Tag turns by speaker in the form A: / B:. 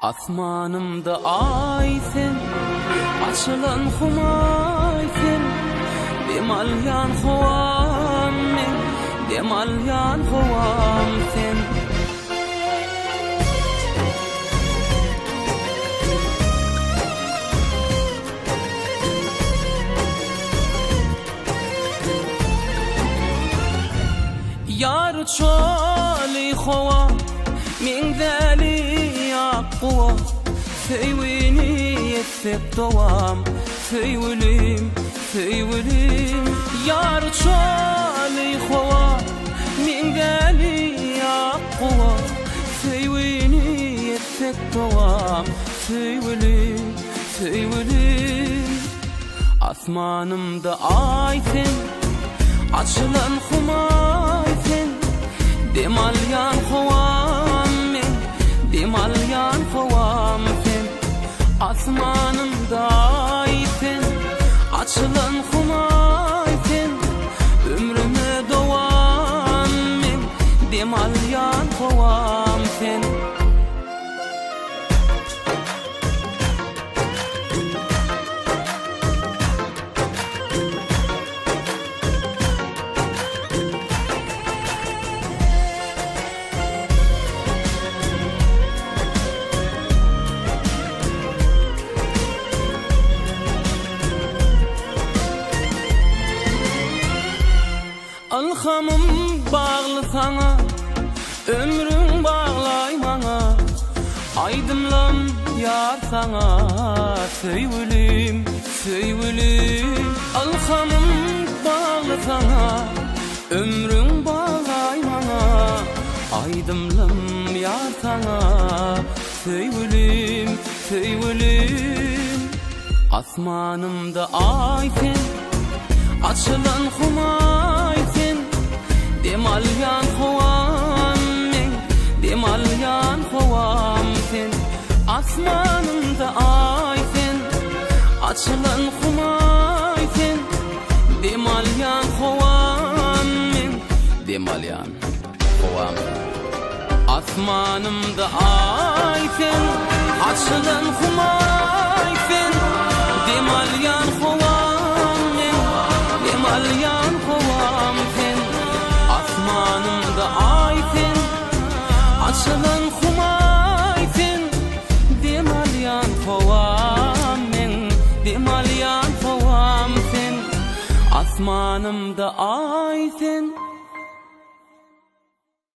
A: Asmanımda ay sen, açılan humay sen, demalyan hovam men, demalyan hovam sen. Yar çoli hova, min dali قوة فيويني يثق دوام فيوليم فيوليم يا رجالي خوا من قالي يا قوة فيويني يثق دوام فيوليم فيوليم Asmanımda ay sen, açılan humay sen, demalyan hovam men, demalyan hovam sen. Asmanımda ay sen, açılan humay sen, ömrüme dovam men, demalyan hovam sen. Alhamım bağlı sana, ömrün bağlay bana, aydımlam yar sana, söylelim, söylelim. Alhamım bağlı sana, ömrün bağlay bana, aydımlam yar sana, söylelim, söylelim. Asmanımda ay sen, açılan humay sen, demalyan hovam men, demalyan hovam sen. Asmanımda ay sen, açılan humay sen, demalyan hovam men, demalyan hovam sen. Asmanımda ay sen, açılan humay sen, demalyan hovam men, demalyan hovam sen. Asmanımda ay sen, açılan humay sen, demalyan hovam men, demalyan hovam sen. Asmanımda ay sen.